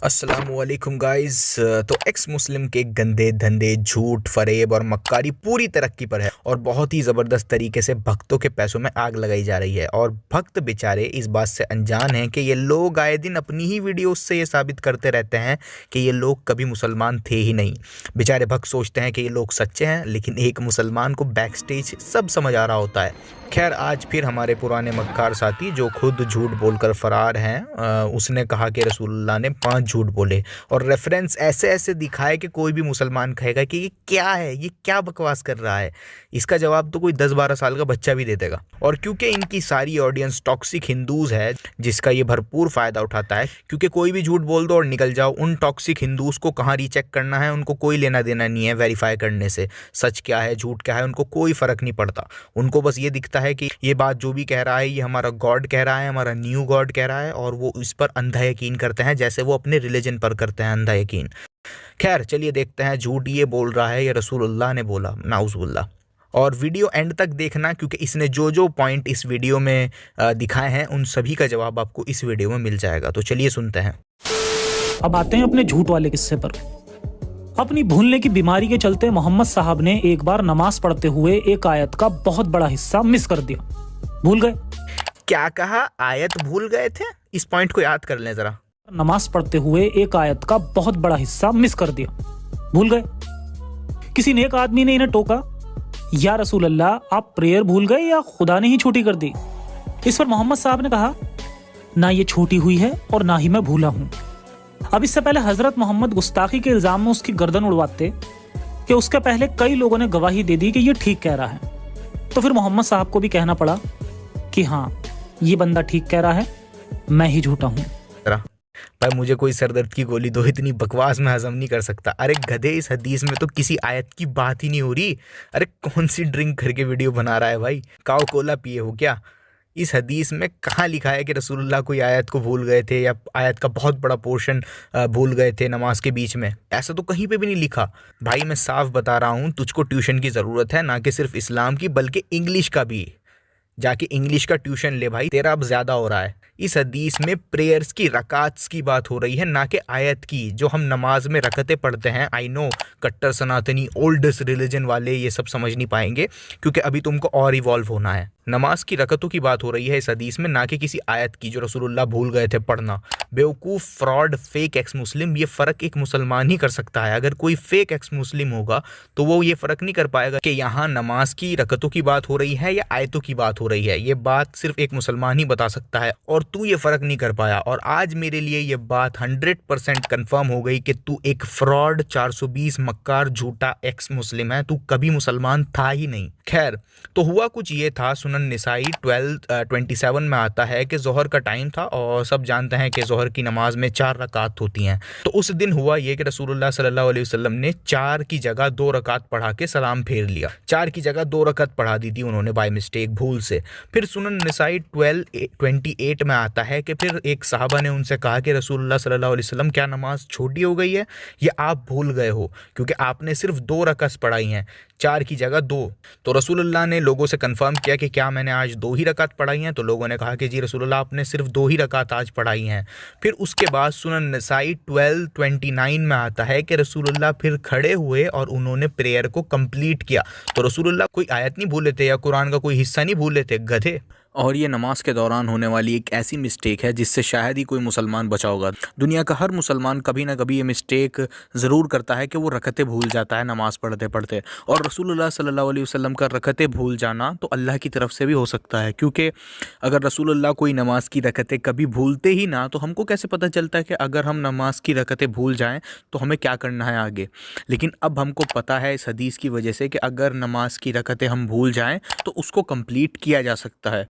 अस्सलामुअलैकुम गाइस। तो एक्स मुस्लिम के गंदे धंधे, झूठ, फरेब और मक्कारी पूरी तरक्की पर है और बहुत ही ज़बरदस्त तरीके से भक्तों के पैसों में आग लगाई जा रही है। और भक्त बेचारे इस बात से अनजान हैं कि ये लोग आए दिन अपनी ही वीडियोस से ये साबित करते रहते हैं कि ये लोग कभी मुसलमान थे ही नहीं। बेचारे भक्त सोचते हैं कि ये लोग सच्चे हैं, लेकिन एक मुसलमान को बैक स्टेज सब समझ आ रहा होता है। खैर, आज फिर हमारे पुराने मक्कार साथी जो खुद झूठ बोलकर फरार हैं, उसने कहा कि रसूलुल्लाह ने 5 झूठ बोले और रेफरेंस ऐसे ऐसे दिखाए कि कोई भी मुसलमान कहेगा कि ये क्या है, ये क्या बकवास कर रहा है। इसका जवाब तो कोई 10-12 साल का बच्चा भी दे देगा। और क्योंकि इनकी सारी ऑडियंस टॉक्सिक हिंदूज है, जिसका ये भरपूर फ़ायदा उठाता है, क्योंकि कोई भी झूठ बोल दो और निकल जाओ। उन टॉक्सिक हिंदूज को कहाँ रीचेक करना है उनको कोई लेना देना नहीं है वेरीफाई करने से। सच क्या है झूठ क्या है उनको कोई फ़र्क नहीं पड़ता। उनको बस ये दिखता है कि ये बात जो भी कह रहा है ये हमारा गॉड कह रहा है, हमारा न्यू गॉड कह रहा है, और वो इस पर अंधा यकीन करते हैं, जैसे वो अपने रिलीजन पर करते हैं अंधा यकीन। खैर, चलिए देखते हैं झूठ ये बोल रहा है या रसूलुल्लाह ने बोला, नाउज़ुबिल्लाह। और वीडियो एंड तक देखना, क्योंकि इसने जो जो पॉइंट इस वीडियो में दिखाए हैं उन सभी का जवाब आपको इस वीडियो में मिल जाएगा। तो चलिए सुनते हैं। अब आते हैं अपने झूठ वाले किस्से पर। अपनी भूलने की बीमारी के चलते मोहम्मद साहब ने एक बार नमाज पढ़ते हुए एक आयत का बहुत बड़ा हिस्सा मिस कर दिया। भूल गए। क्या कहा? आयत भूल गए थे? इस पॉइंट को याद कर लें जरा। नमाज पढ़ते हुए एक आयत का बहुत बड़ा हिस्सा मिस कर दिया। भूल गए। किसी नेक आदमी ने इन्हें टोका, या रसूल अल्लाह, आप प्रेयर भूल गए या खुदा ने ही छोटी कर दी? इस पर मोहम्मद साहब ने कहा, ना ये छोटी हुई है और ना ही मैं भूला हूं। अब इससे पहले हजरत मोहम्मद गुस्ताखी के इल्जाम में उसकी गर्दन उड़वाते कि उसके पहले कई लोगों ने गवाही दे दी कि ये ठीक कह रहा है। तो फिर मोहम्मद साहब को भी कहना पड़ा कि हाँ, ये बंदा ठीक कह रहा है, मैं ही झूठा हूँ। भाई, मुझे कोई सरदर्द की गोली दो, इतनी बकवास मैं हजम नहीं कर सकता। अरे गधे, इस हदीस में तो किसी आयत की बात ही नहीं हो रही। अरे कौन सी ड्रिंक करके वीडियो बना रहा है भाई? काओ कोला पिए हो क्या? इस हदीस में कहाँ लिखा है कि रसूलुल्लाह कोई आयत को भूल गए थे या आयत का बहुत बड़ा पोर्शन भूल गए थे नमाज के बीच में? ऐसा तो कहीं पे भी नहीं लिखा। भाई मैं साफ बता रहा हूँ, तुझको ट्यूशन की ज़रूरत है, ना कि सिर्फ इस्लाम की बल्कि इंग्लिश का भी। जाके इंग्लिश का ट्यूशन ले भाई, तेरा अब ज़्यादा हो रहा है। इस हदीस में प्रेयर्स की रकात्स की बात हो रही है, ना कि आयत की। जो हम नमाज में रकतें पढ़ते हैं, आई नो कट्टर सनातनी ओल्डेस्ट रिलीजन वाले ये सब समझ नहीं पाएंगे, क्योंकि अभी तुमको और इवॉल्व होना है। नमाज की रकतों की बात हो रही है इस हदीस में, ना कि किसी आयत की जो रसूलुल्लाह भूल गए थे पढ़ना। बेवकूफ़, फ्रॉड, फेक एक्स मुस्लिम, ये फ़र्क एक मुसलमान ही कर सकता है। अगर कोई फेक एक्स मुस्लिम होगा तो वो ये फ़र्क नहीं कर पाएगा कि यहाँ नमाज की रकतों की बात हो रही है या आयतों की बात हो रही है। ये बात सिर्फ एक मुसलमान ही बता सकता है, और तू ये फ़र्क नहीं कर पाया। और आज मेरे लिए ये बात 100% कन्फर्म हो गई कि तू एक फ्रॉड, 420 मक्कार, झूठा एक्स मुस्लिम है। तू कभी मुसलमान था ही नहीं। खैर, तो हुआ कुछ ये था, सुनन निसाई 12:27 में आता है कि जोहर का टाइम था, और सब जानते हैं कि जोहर की नमाज में 4 रकात होती हैं। तो उस दिन हुआ ये कि रसूलुल्लाह सल्लल्लाहु अलैहि वसल्लम ने 4 की जगह 2 रकात पढ़ा के सलाम फेर लिया। 4 की जगह 2 रकात पढ़ा दी थी उन्होंने बाय मिस्टेक, भूल से। फिर सुनन निसाई 12:28 में आता है कि फिर एक साहबा ने उनसे कहा कि रसूलुल्लाह सल्लल्लाहु अलैहि वसल्लम, क्या नमाज छोटी हो गई है या आप भूल गए हो, क्योंकि आपने सिर्फ 2 रकात पढ़ाई हैं, 4 की जगह 2। तो रसूलुल्लाह ने लोगों से कंफर्म किया कि क्या मैंने आज 2 ही रकात पढ़ाई हैं? तो लोगों ने कहा कि जी रसूलुल्लाह, आपने सिर्फ 2 ही रकात आज पढ़ाई हैं। फिर उसके बाद सुनन नसाई 12:29 में आता है कि रसूलुल्लाह फिर खड़े हुए और उन्होंने प्रेयर को कंप्लीट किया। तो रसूलुल्लाह कोई आयत नहीं भूले थे या कुरान का कोई हिस्सा नहीं भूले थे, गधे। और ये नमाज के दौरान होने वाली एक ऐसी मिस्टेक है जिससे शायद ही कोई मुसलमान बचा होगा। दुनिया का हर मुसलमान कभी ना कभी ये मिस्टेक ज़रूर करता है कि वो रकतें भूल जाता है नमाज पढ़ते पढ़ते। और रसूलुल्लाह सल्लल्लाहु अलैहि वसल्लम का रकतें भूल जाना तो अल्लाह की तरफ से भी हो सकता है, क्योंकि अगर रसूलुल्लाह कोई नमाज की रकतें कभी भूलते ही ना, तो हमको कैसे पता चलता है कि अगर हम नमाज की रकतें भूल जाएँ तो हमें क्या करना है आगे। लेकिन अब हमको पता है इस हदीस की वजह से कि अगर नमाज की रकतें हम भूल जाएँ तो उसको कंप्लीट किया जा सकता है।